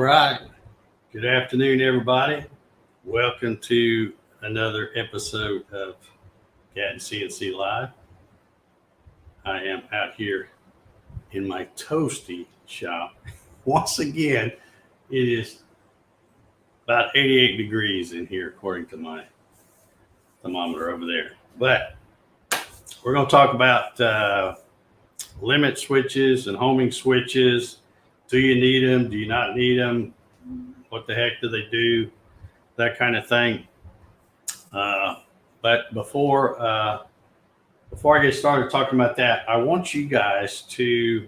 right. Good afternoon, everybody. Welcome to another episode of Gatton CNC Live. I am out here in my toasty shop. Once again, it is about 88 degrees in here, according to my thermometer over there. But we're going to talk about limit switches and homing switches. Do you need them? Do you not need them? What the heck do they do? That kind of thing. But before I get started talking about that, I want you guys to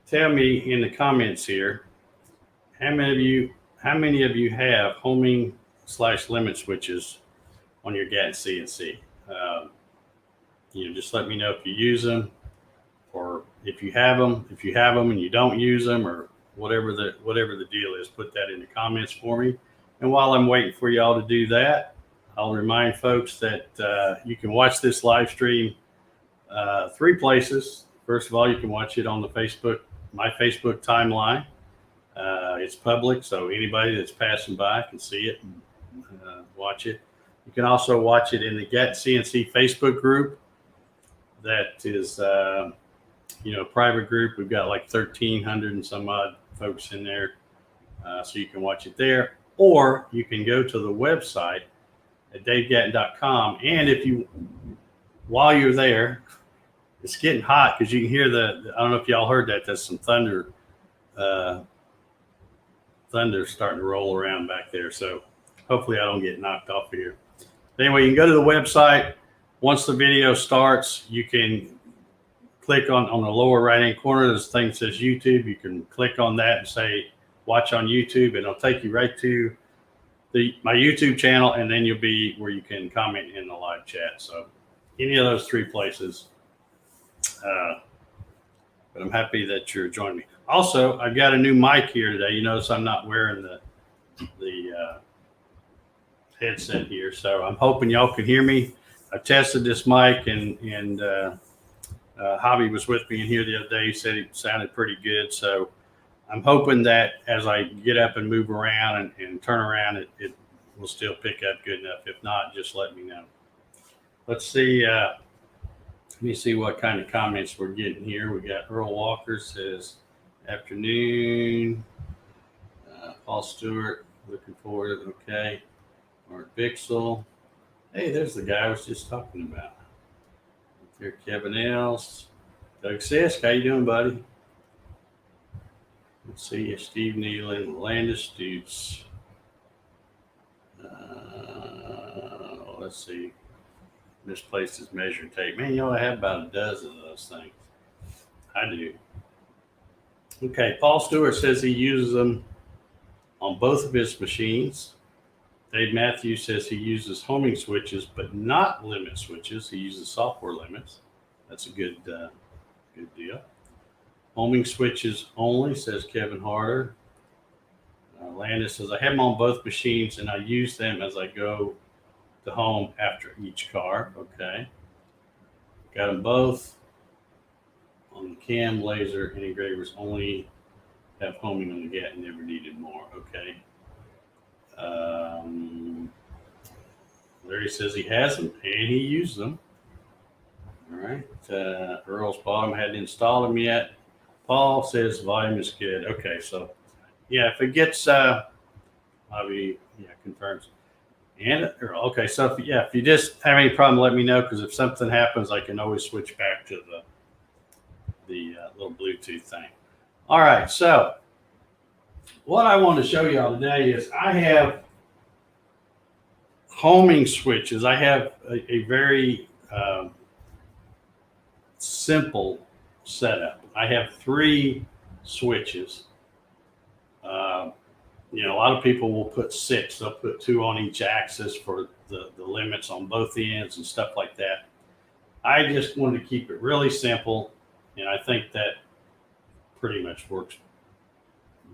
tell me in the comments here how many of you have homing / limit switches on your Gatton CNC. Just let me know if you use them, or if you have them and you don't use them, or whatever the deal is. Put that in the comments for me. And while I'm waiting for y'all to do that, I'll remind folks that you can watch this live stream 3 places. First of all, you can watch it on my Facebook timeline. It's public, so anybody that's passing by can see it and watch it. You can also watch it in the Gatton CNC Facebook group. That is, a private group. We've got like 1,300 and some odd folks in there, so you can watch it there. Or you can go to the website at davegatton.com, and while you're there, it's getting hot because you can hear I don't know if y'all heard that. There's some thunder starting to roll around back there. So hopefully I don't get knocked off here. But anyway, you can go to the website. Once the video starts, you can click on the lower right-hand corner. This thing says YouTube. You can click on that and say, watch on YouTube, and it'll take you right to my YouTube channel, and then you'll be where you can comment in the live chat. So any of those 3 places. But I'm happy that you're joining me. Also, I've got a new mic here today. You notice I'm not wearing the headset here, so I'm hoping y'all can hear me. I tested this mic, and Javi was with me in here the other day. He said it sounded pretty good. So I'm hoping that as I get up and move around and turn around, it will still pick up good enough. If not, just let me know. Let's see. Let me see what kind of comments we're getting here. We got Earl Walker says, afternoon. Paul Stewart, looking forward. Okay. Mark Bixel. Hey, there's the guy I was just talking about. Here, Kevin Else. Doug Sisk, how you doing, buddy? Let's see, Steve Nealon, Landis Stutes. Let's see. Misplaced his measuring tape. Man, I have about a dozen of those things. I do. Okay, Paul Stewart says he uses them on both of his machines. Dave Matthews says he uses homing switches, but not limit switches. He uses software limits. That's a good deal. Homing switches only, says Kevin Harder. Landis says, I have them on both machines, and I use them as I go to home after each car. Okay. Got them both on the cam, laser, and engravers. Only have homing on the Gatton, never needed more. Okay. Larry says he has them and he used them. All right. Earl's bottom, hadn't installed them yet. Paul says volume is good. Okay, so yeah, if it gets confirms. And Earl, okay, so if you just have any problem, let me know, because if something happens, I can always switch back to the little Bluetooth thing. All right, so what I want to show y'all today is I have homing switches. I have a very simple setup. I have 3 switches. A lot of people will put 6. They'll put 2 on each axis for the limits on both ends and stuff like that. I just wanted to keep it really simple, and I think that pretty much works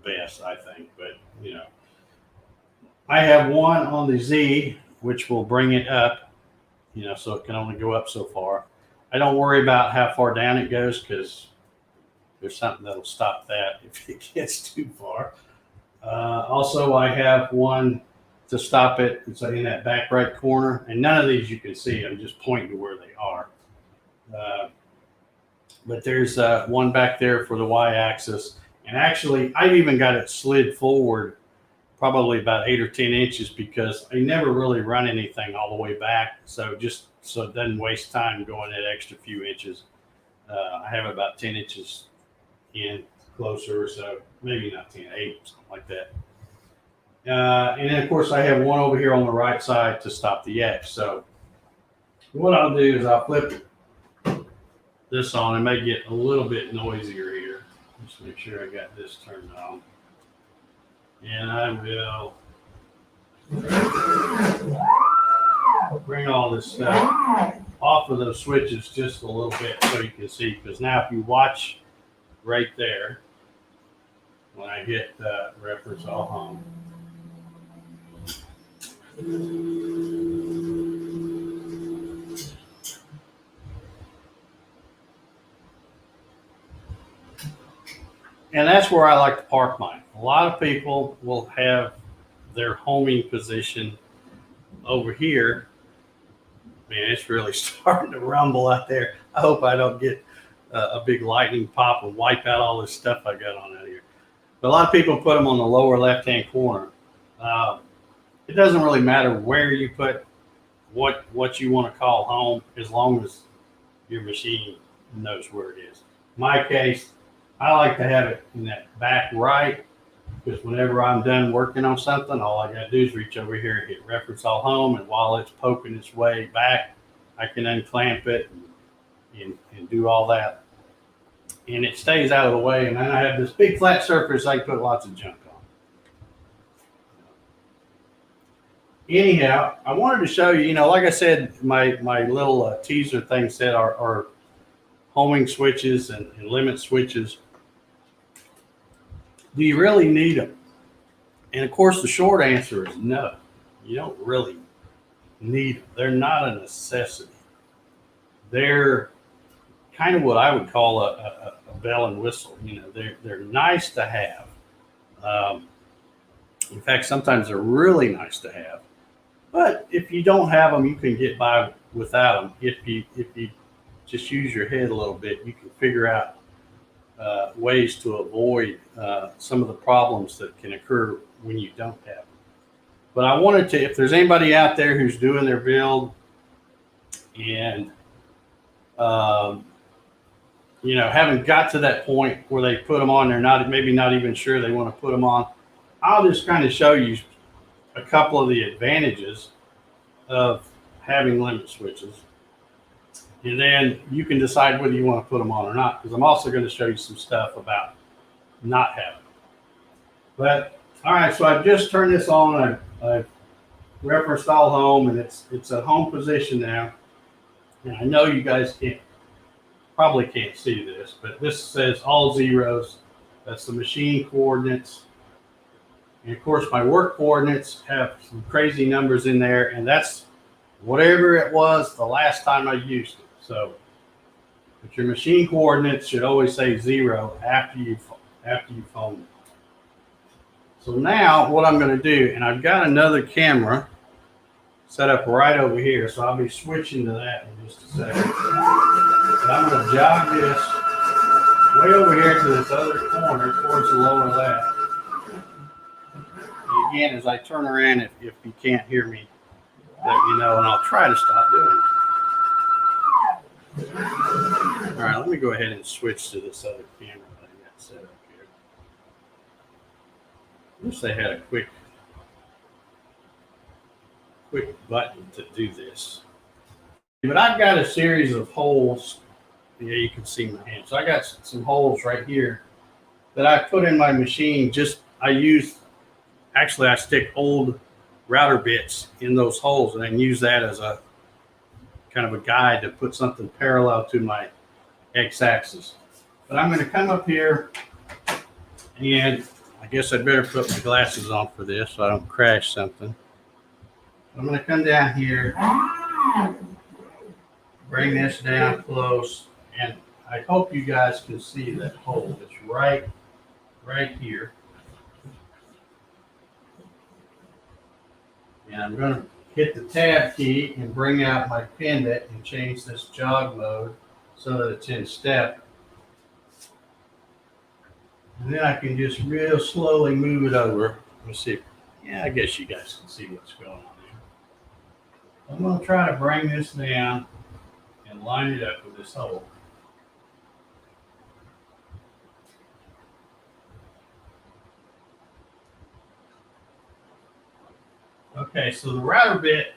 best, I think. But, I have one on the Z, which will bring it up, so it can only go up so far. I don't worry about how far down it goes, because there's something that'll stop that if it gets too far. Also, I have one to stop it. It's in that back right corner, and none of these you can see. I'm just pointing to where they are. But there's one back there for the y-axis, and actually, I've even got it slid forward probably about 8 or 10 inches because I never really run anything all the way back. So just so it doesn't waste time going that extra few inches. I have about 10 inches in closer, so maybe not 10, 8, something like that. And then of course I have one over here on the right side to stop the X. So what I'll do is I'll flip this on. It may get a little bit noisier here. Just make sure I got this turned on. And I will bring all this stuff off of those switches just a little bit so you can see. Because now if you watch right there, when I hit reference all home, and that's where I like to park mine. A lot of people will have their homing position over here. Man, it's really starting to rumble out there. I hope I don't get a big lightning pop and wipe out all this stuff I got on out here. But a lot of people put them on the lower left-hand corner. It doesn't really matter where you put what you want to call home, as long as your machine knows where it is. In my case, I like to have it in that back right, because whenever I'm done working on something, all I got to do is reach over here and hit reference all home, and while it's poking its way back, I can unclamp it and do all that. And it stays out of the way, and then I have this big flat surface I can put lots of junk on. Anyhow, I wanted to show you, like I said, my little teaser thing said our homing switches and limit switches. Do you really need them? And of course, the short answer is no. You don't really need them. They're not a necessity. They're kind of what I would call a bell and whistle. They're nice to have. In fact, sometimes they're really nice to have. But if you don't have them, you can get by without them. If you just use your head a little bit, you can figure out ways to avoid some of the problems that can occur when you don't have them. But I wanted to, if there's anybody out there who's doing their build and haven't got to that point where they put them on, they're maybe not even sure they want to put them on, I'll just kind of show you a couple of the advantages of having limit switches. And then you can decide whether you want to put them on or not, because I'm also going to show you some stuff about not having them. But, all right, so I've just turned this on. I've referenced all home, and it's a home position now. And I know you guys probably can't see this, but this says all zeros. That's the machine coordinates. And, of course, my work coordinates have some crazy numbers in there, and that's whatever it was the last time I used it. So, but your machine coordinates should always say 0 after you've phoned it. So now what I'm going to do, and I've got another camera set up right over here, so I'll be switching to that in just a second. But I'm going to jog this way over here to this other corner towards the lower left. And again, as I turn around, if you can't hear me, let me know, and I'll try to stop doing it. All right, let me go ahead and switch to this other camera that I got set up here. I wish they had a quick button to do this. But I've got a series of holes. Yeah, you can see my hand. So I got some holes right here that I put in my machine. I stick old router bits in those holes, and I can use that as a kind of a guide to put something parallel to my x-axis. But I'm going to come up here, and I guess I'd better put my glasses on for this so I don't crash something. I'm going to come down here, bring this down close, and I hope you guys can see that hole. It's right here. And I'm going to hit the tab key and bring out my pendant and change this jog mode so that it's in step. And then I can just real slowly move it over. Let me see. Yeah, I guess you guys can see what's going on here. I'm going to try to bring this down and line it up with this hole. Okay, so the router bit,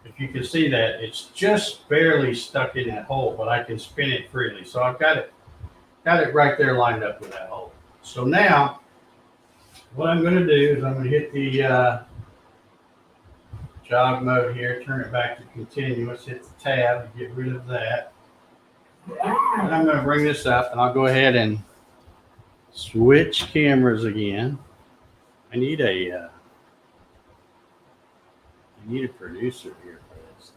if you can see that, it's just barely stuck in that hole, but I can spin it freely. So I've got it right there lined up with that hole. So now, what I'm going to do is I'm going to hit the jog mode here, turn it back to continuous, hit the tab to get rid of that. And I'm going to bring this up, and I'll go ahead and switch cameras again. I need a producer here for this.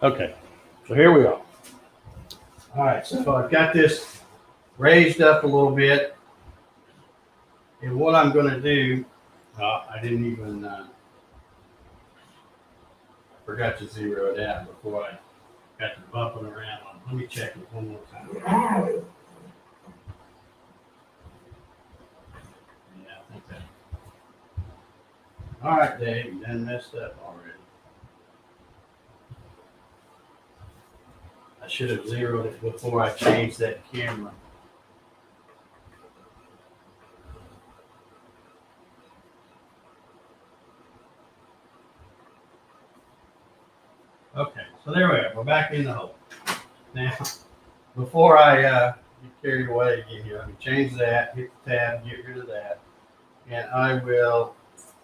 Okay, so here we are. All right, so I've got this raised up a little bit. And what I'm going to do, I didn't even, forgot to zero it out before I got to bumping around. Let me check it one more time. Yeah, I think that. All right, Dave, you done messed up already. I should have zeroed it before I changed that camera. Okay, so there we are. We're back in the hole. Now, before I get carried away again here, let me change that, hit the tab, get rid of that, and I will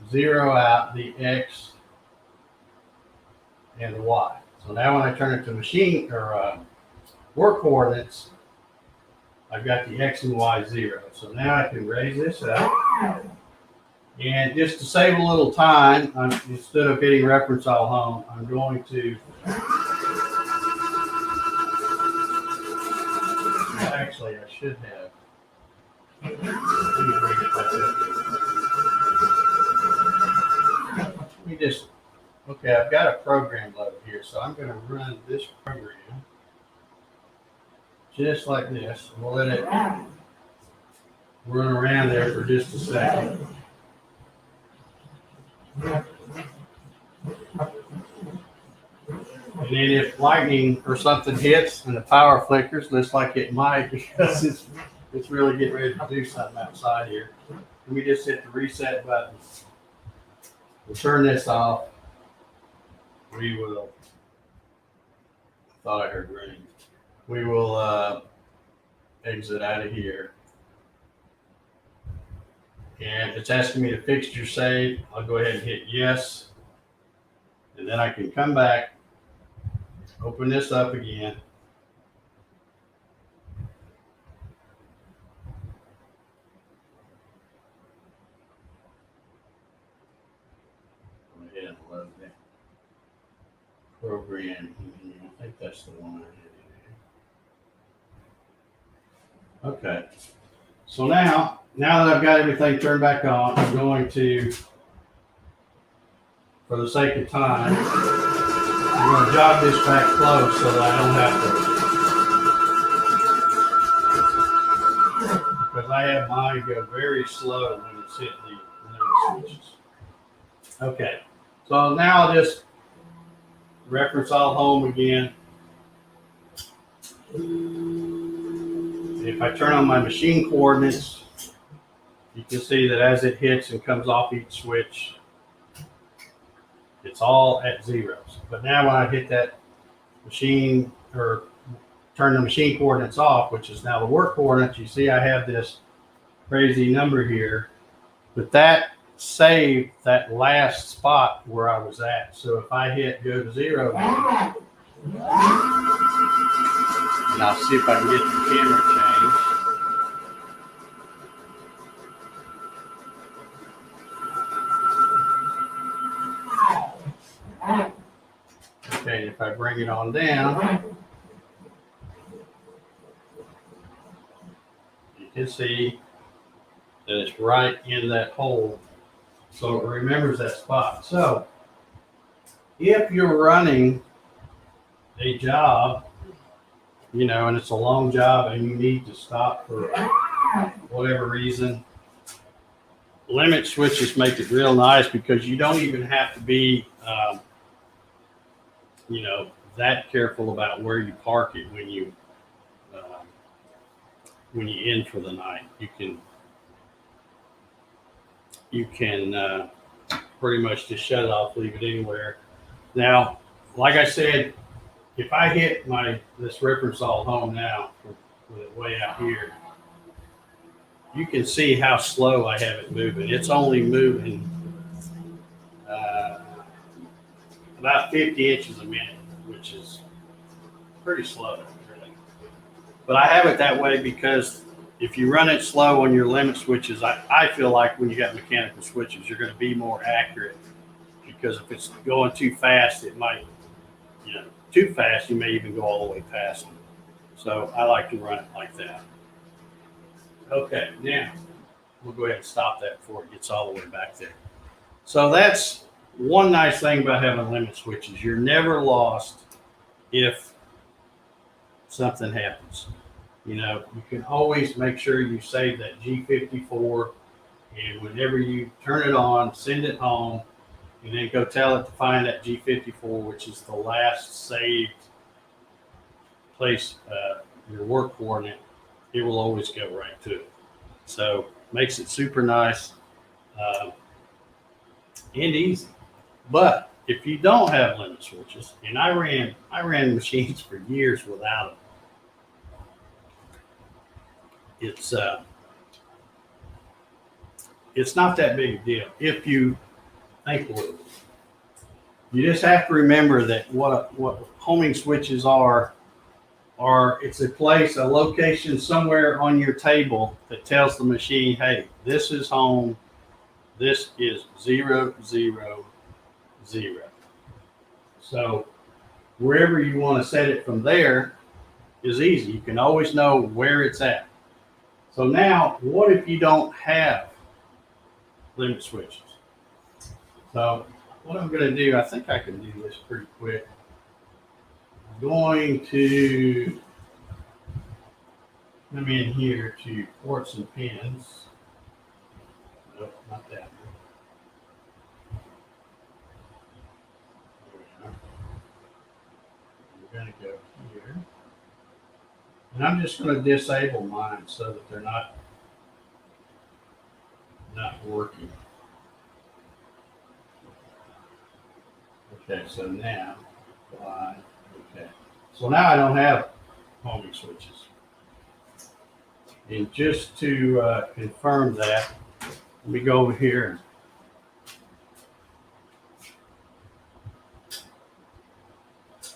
zero out the X and the Y. So now when I turn it to machine or work coordinates, I've got the X and Y zero. So now I can raise this up. And just to save a little time, instead of hitting reference all home, I'm going to actually I should have. Let me bring it back up. Let me just okay, I've got a program loaded here, so I'm going to run this program just like this. We'll let it run around there for just a second. And then if lightning or something hits and the power flickers, looks like it might because it's really getting ready to do something outside here. Let me just hit the reset button. We'll turn this off. We will, I thought I heard rain. We will exit out of here. And it's asking me to fixture save. I'll go ahead and hit yes. And then I can come back, open this up again. Go ahead and load that program. I think that's the one I had in there. Okay. So now that I've got everything turned back on, I'm going to, for the sake of time, I'm going to jog this back close so that I don't have to, because I have mine go very slow when it's hit the limit switches. Okay, so now I'll just reference all home again. If I turn on my machine coordinates, you can see that as it hits and comes off each switch, it's all at zeros. But now when I hit that machine or turn the machine coordinates off, which is now the work coordinates, you see I have this crazy number here, but that saved that last spot where I was at. So if I hit go to zero, and I'll see if I can get the camera changed. Okay, if I bring it on down, you can see that it's right in that hole, so it remembers that spot. So if you're running a job, and it's a long job and you need to stop for whatever reason, limit switches make it real nice because you don't even have to be, that careful about where you park it when you in for the night. You can pretty much just shut it off, leave it anywhere. Now, like I said, if I hit this reference all home now with it way out here, you can see how slow I have it moving. It's only moving about 50 inches a minute, which is pretty slow, really. But I have it that way because if you run it slow on your limit switches, I feel like when you got mechanical switches, you're going to be more accurate, because if it's going too fast, it might, too fast, you may even go all the way past them. So I like to run it like that. Okay, now we'll go ahead and stop that before it gets all the way back there. So that's one nice thing about having limit switches. You're never lost if something happens. You can always make sure you save that G54, and whenever you turn it on, send it home, and then go tell it to find that G54, which is the last saved place, your work coordinate. It will always go right to it. So makes it super nice and easy. But if you don't have limit switches, and I ran machines for years without them, it's not that big a deal if you think with it. You just have to remember that what homing switches are it's a place, a location somewhere on your table that tells the machine, hey, this is home, this is 0, 0, 0. So wherever you want to set it from there is easy. You can always know where it's at. So now, what if you don't have limit switches? So what I'm going to do, I think I can do this pretty quick. I'm going to come in here to ports and pins. Nope, not that one. We're going to go here. And I'm just going to disable mine so that they're not working. Okay, so now, okay. So now I don't have homing switches. And just to confirm that, let me go over here and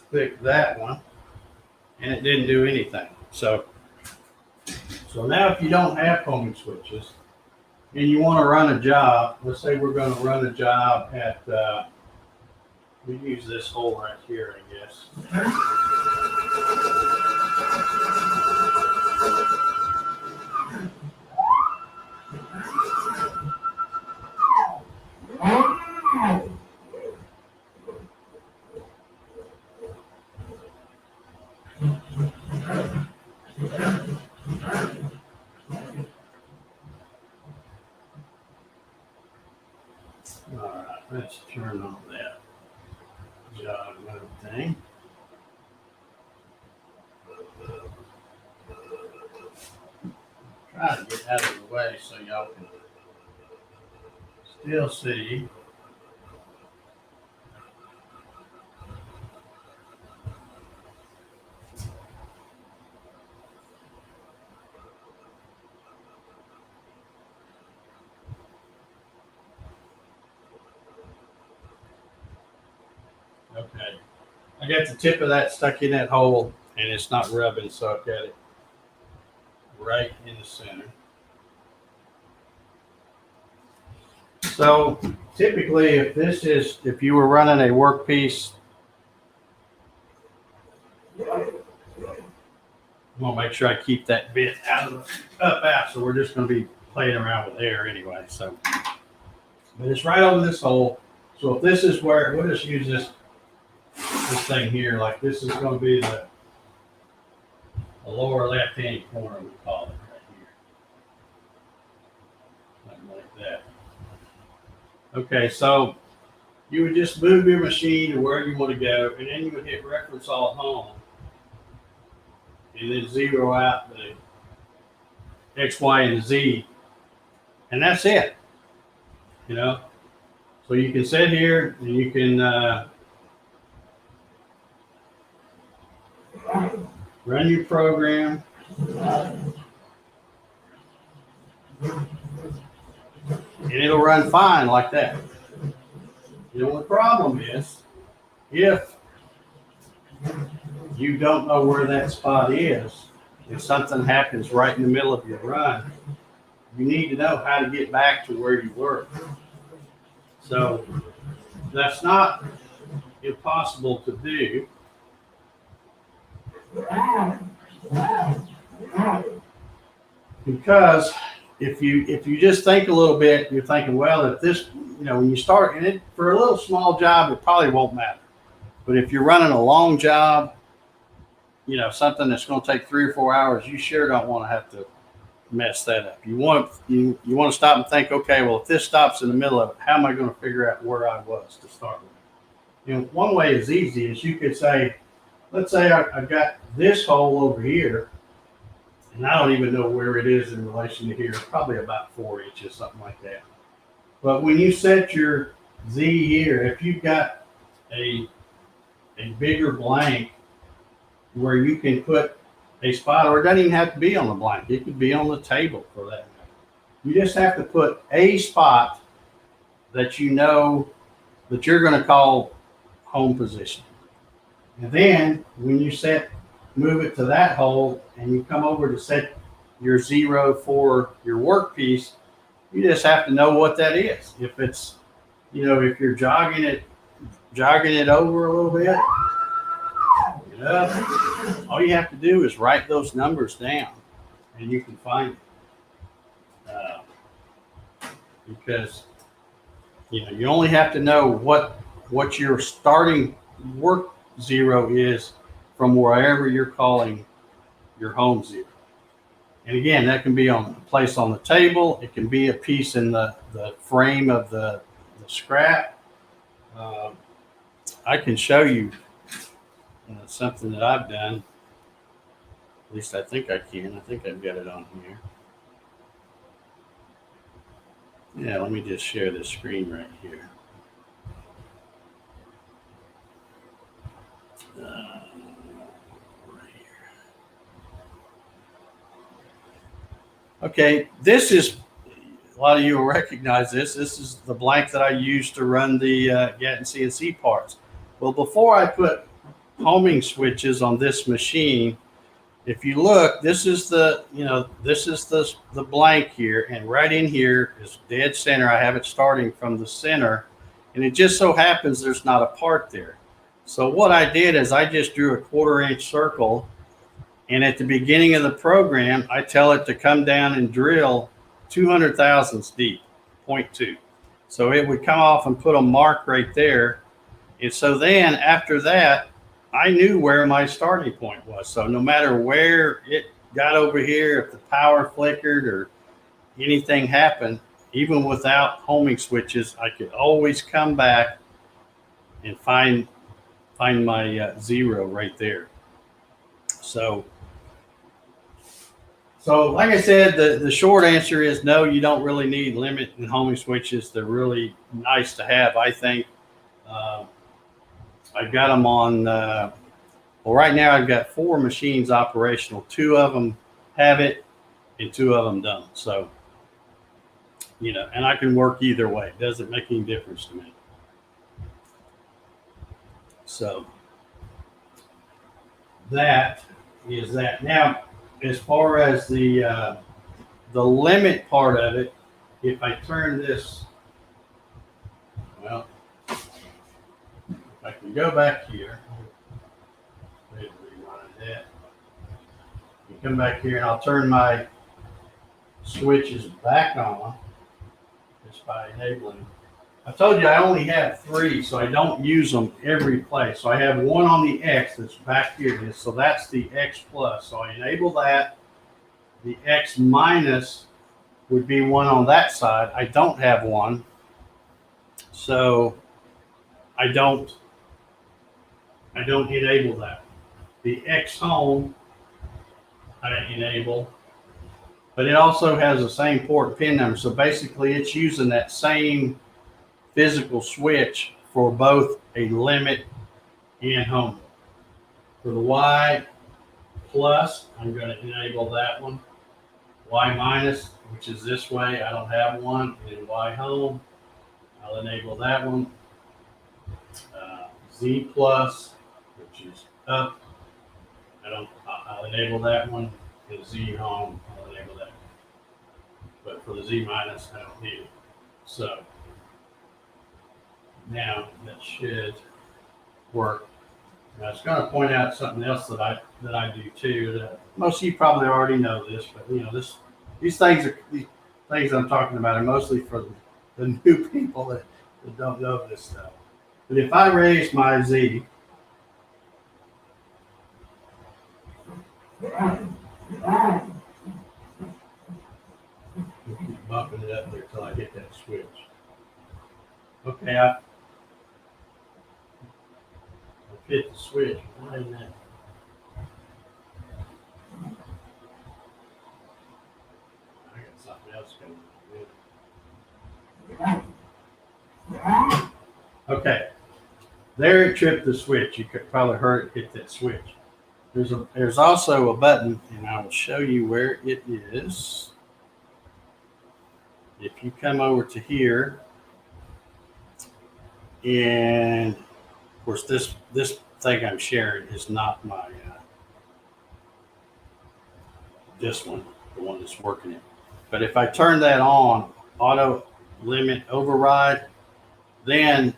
click that one, and it didn't do anything. So now if you don't have homing switches and you want to run a job, let's say we're going to run a job at, we use this hole right here, I guess. All right, let's turn on that job mode thing. Try to get out of the way so y'all can still see. Okay, I got the tip of that stuck in that hole and it's not rubbing, so I've got it right in the center. So typically if you were running a workpiece, I'm gonna make sure I keep that bit out. So we're just gonna be playing around with air anyway. So, but it's right over this hole. So if this is where, we'll just use this thing here, like this is going to be the lower left-hand corner, we call it right here. Something like that. Okay, so you would just move your machine to where you want to go, and then you would hit reference all home, and then zero out the X, Y, and Z, and that's it. You know, so you can sit here and you can run your program. And it'll run fine like that. The only problem is if you don't know where that spot is, if something happens right in the middle of your run, you need to know how to get back to where you were. So that's not impossible to do. Because if you just think a little bit, you're thinking, well, if this, you know, when you start, and it for a little small job, it probably won't matter. But if you're running a long job, you know, something that's going to take 3 or 4 hours, you sure don't want to have to mess that up. You want to stop and think, okay, well, if this stops in the middle of it, how am I going to figure out where I was to start with? You know, one way is easy is you could say, let's say I've got this hole over here, and I don't even know where it is in relation to here, probably about 4 inches, something like that. But when you set your Z here, if you've got a bigger blank where you can put a spot, or it doesn't even have to be on the blank, it could be on the table for that matter. You just have to put a spot that you know that you're going to call home position. And then when you move it to that hole and you come over to set your 0 for your workpiece, you just have to know what that is. If it's, you know, if you're jogging it over a little bit, you know, all you have to do is write those numbers down and you can find it. Because, you know, you only have to know what your starting work 0 is from wherever you're calling your home 0. And again, that can be on a place on the table. It can be a piece in the frame of the scrap. I can show you something that I've done. At least I think I can. I think I've got it on here. Yeah, let me just share this screen right here. Okay, this is, a lot of you will recognize this. This is the blank that I used to run the Gatton CNC parts. Well, before I put homing switches on this machine, if you look, this is the blank here, and right in here is dead center. I have it starting from the center, and it just so happens there's not a part there. So what I did is I just drew a 1/4 inch circle, and at the beginning of the program, I tell it to come down and drill 200 thousandths deep, 0.2. So it would come off and put a mark right there. And so then after that, I knew where my starting point was. So no matter where it got over here, if the power flickered or anything happened, even without homing switches, I could always come back and find my 0 right there. So like I said, the short answer is no, you don't really need limit and homing switches. They're really nice to have, I think. I've got them on, well, right now I've got 4 machines operational. 2 of them have it and 2 of them don't. So, you know, and I can work either way. It doesn't make any difference to me. So that is that. Now, as far as the limit part of it, if I turn this, well, I can go back here. You come back here and I'll turn my switches back on just by enabling. I told you I only have 3, so I don't use them every place. So I have one on the X that's back here. So that's the X plus. So I enable that. The X minus would be one on that side. I don't have one. So I don't enable that. The X home I enable, but it also has the same port and pin number. So basically it's using that same physical switch for both a limit and home. For the Y plus, I'm going to enable that one. Y minus, which is this way, I don't have one. And Y home, I'll enable that one. Z plus, which is up, I'll enable that one. And Z home, I'll enable that one. But for the Z minus, I don't need it. So now that should work. Now it's going to point out something else that I do too. That most of you probably already know this, but these things I'm talking about are mostly for the new people that don't know this stuff. But if I raise my Z, keep bumping it up there till I get that switch. Okay, I hit the switch. Why isn't that? I got something else going on. Okay, there it tripped the switch. You could probably heard it hit that switch. There's also a button, and I will show you where it is. If you come over to here, and of course this thing I'm sharing is not my this one, the one that's working it. But if I turn that on, auto limit override, then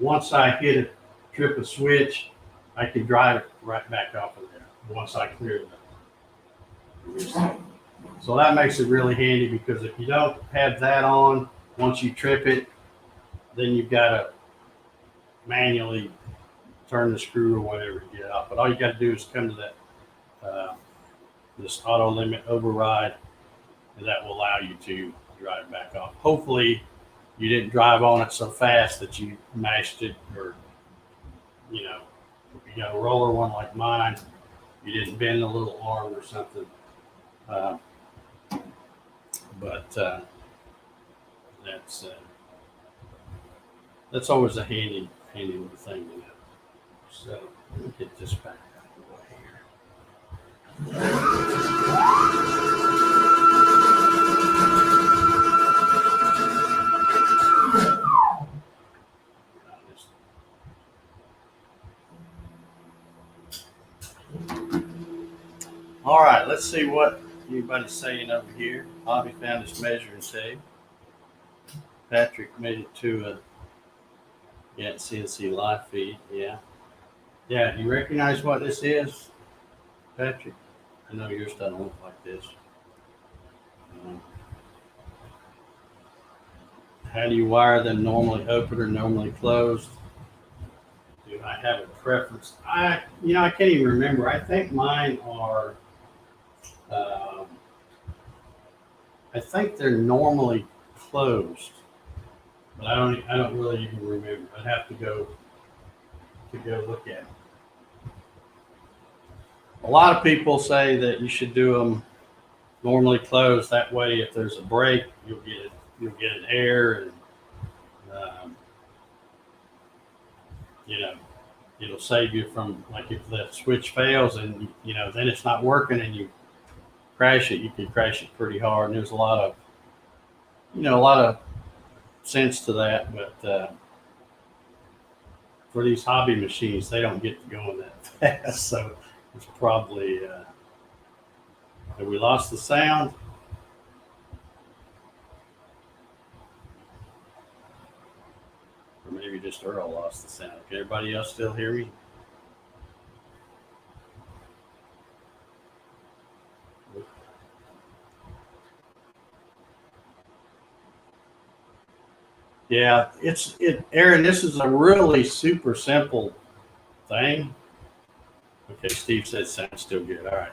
once I hit a trip a switch, I can drive it right back off of there once I clear that. So that makes it really handy, because if you don't have that on, once you trip it, then you've got to manually turn the screw or whatever to get it off. But all you got to do is come to that this auto limit override, and that will allow you to drive back off. Hopefully you didn't drive on it so fast that you mashed it, or if you got a roller one like mine, you didn't bend a little arm or something. But that's always a handy little thing to know. So let me get this back out of the way here. All right, let's see what anybody's saying over here. Bobby found his measuring tape. Patrick made it to a Gatton CNC live feed. Yeah. Do you recognize what this is, Patrick? I know yours doesn't look like this. How do you wire them? Normally open or normally closed? Do I have a preference? I can't even remember. I think mine are. I think they're normally closed, but I don't really even remember. I'd have to go look at them. A lot of people say that you should do them normally closed. That way, if there's a break, you'll get an air, and it'll save you from, like, if the switch fails and then it's not working and you crash it, you can crash it pretty hard. And there's a lot of sense to that, but for these hobby machines, they don't get to going that fast. So it's probably have we lost the sound? Or maybe just Earl lost the sound. Can everybody else still hear me? Yeah, Aaron, this is a really super simple thing. Okay, Steve said sounds still good. All right.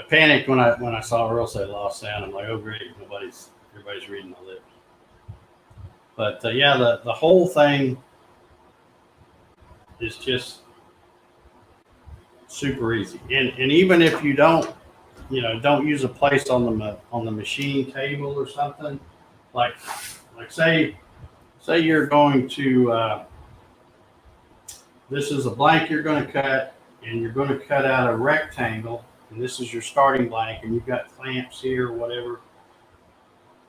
I panicked when I saw Earl say lost sound. I'm like, oh great, everybody's reading my lips. But yeah, the whole thing is just super easy. And even if you don't use a place on the machine table or something, like say you're going to this is a blank you're going to cut, and you're going to cut out a rectangle, and this is your starting blank, and you've got clamps here or whatever.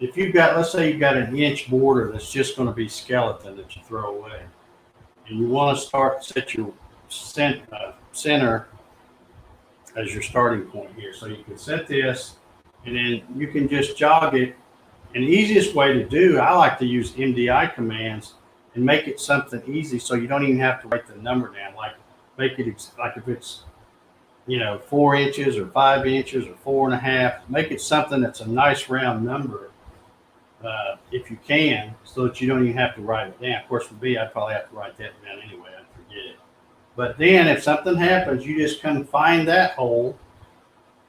If you've got, let's say you've got an inch border that's just going to be skeleton that you throw away, and you want to set your center as your starting point here. So you can set this, and then you can just jog it. And the easiest way to do, I like to use MDI commands and make it something easy, so you don't even have to write the number down. Like make it like if it's 4 inches or 5 inches or 4.5, make it something that's a nice round number. If you can, so that you don't even have to write it down. Of course, for me, I'd probably have to write that down anyway. I'd forget it. But then if something happens, you just come find that hole,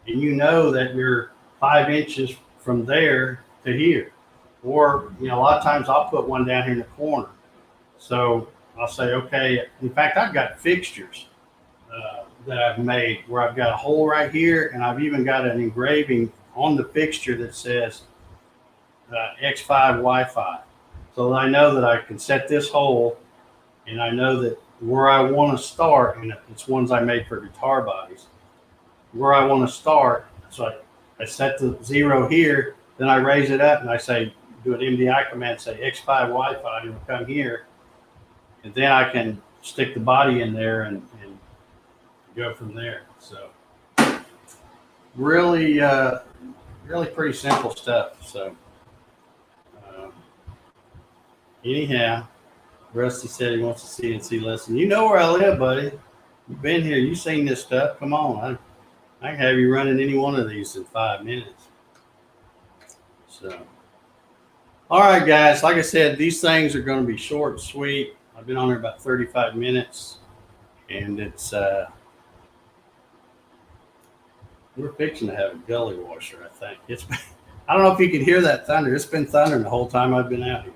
and you know that you're 5 inches from there to here. Or, a lot of times I'll put one down here in the corner. So I'll say, okay, in fact, I've got fixtures that I've made where I've got a hole right here, and I've even got an engraving on the fixture that says X5 Wi-Fi. So I know that I can set this hole, and I know that where I want to start, and it's ones I made for guitar bodies, where I want to start. So I set the 0 here, then I raise it up and I say, do an MDI command, say X5 Wi-Fi, and it'll come here. And then I can stick the body in there and go from there. So really, really pretty simple stuff. So anyhow, Rusty said he wants a CNC lesson. You know where I live, buddy. You've been here. You've seen this stuff. Come on. I can have you running any one of these in 5 minutes. So, all right, guys. Like I said, these things are going to be short and sweet. I've been on there about 35 minutes, and it's we're fixing to have a gully washer. I think I don't know if you can hear that thunder. It's been thundering the whole time I've been out here.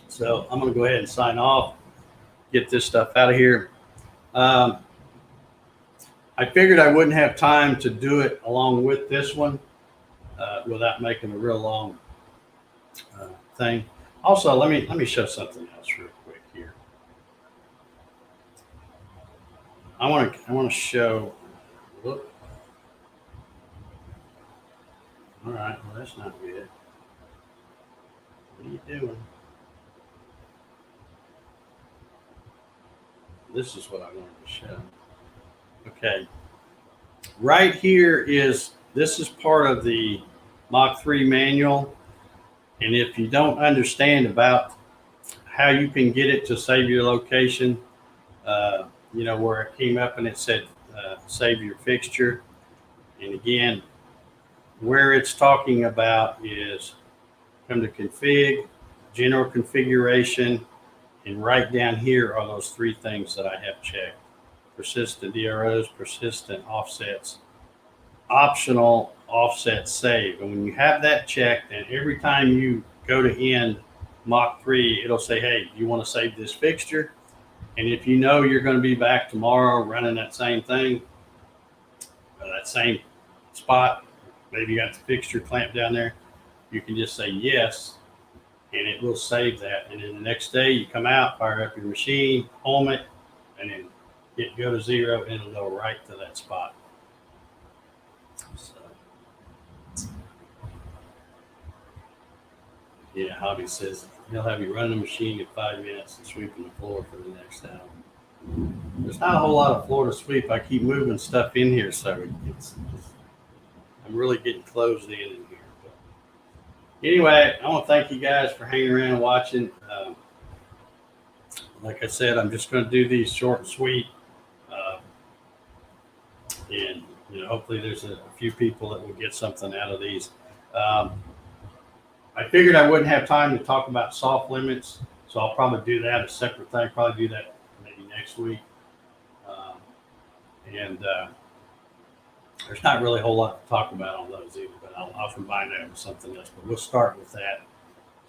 So I'm going to go ahead and sign off, get this stuff out of here. I figured I wouldn't have time to do it along with this one without making a real long thing. Also, let me show something else real quick here. I want to show. Look. All right. Well, that's not good. What are you doing? This is what I wanted to show. Okay. Right here this is part of the Mach 3 manual. And if you don't understand about how you can get it to save your location, where it came up and it said save your fixture. And again, where it's talking about is come to config, general configuration, and right down here are those 3 things that I have checked. Persistent DROs, persistent offsets, optional offset save. And when you have that checked, and every time you go to end Mach 3, it'll say, hey, you want to save this fixture? And if you know you're going to be back tomorrow running that same thing, that same spot, maybe you got the fixture clamped down there, you can just say yes, and it will save that. And then the next day you come out, fire up your machine, home it, and then go to 0, and it'll go right to that spot. So, yeah, Hobby says he'll have you run the machine in 5 minutes and sweeping the floor for the next hour. There's not a whole lot of floor to sweep. I keep moving stuff in here, so I'm really getting closed in here. But anyway, I want to thank you guys for hanging around and watching. Like I said, I'm just going to do these short and sweet. And hopefully there's a few people that will get something out of these. I I figured I wouldn't have time to talk about soft limits, so I'll probably do that a separate thing. Probably do that maybe next week. And there's not really a whole lot to talk about on those either, but I'll combine that with something else. But we'll start with that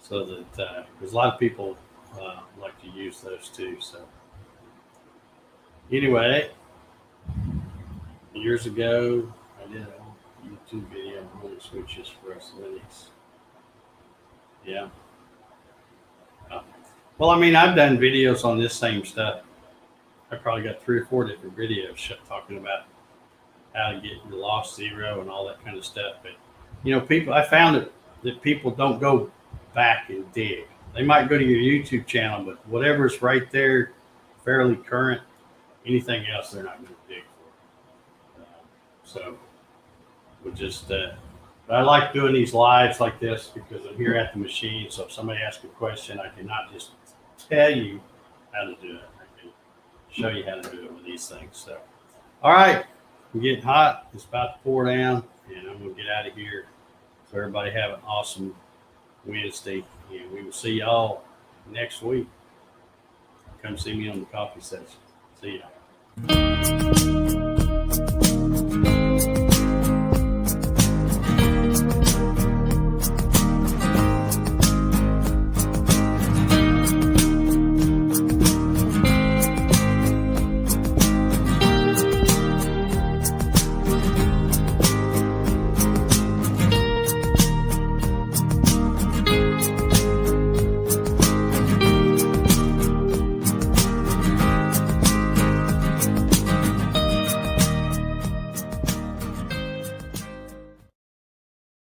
so that because a lot of people like to use those too. So anyway, years ago, I did a YouTube video on running switches for us Linux. Yeah. Well, I mean, I've done videos on this same stuff. I probably got 3 or 4 different videos talking about how to get your loss zero and all that kind of stuff. But you know, people, I found that people don't go back and dig. They might go to your YouTube channel, but whatever's right there, fairly current, anything else they're not going to dig for. So we'll just. But I like doing these lives like this because I'm here at the machine. So if somebody asks a question, I cannot just tell you how to do it. I can show you how to do it with these things. So, all right. I'm getting hot. It's about to pour down, and I'm going to get out of here. So everybody have an awesome Wednesday, and we will see y'all next week. Come see me on the coffee session. See y'all.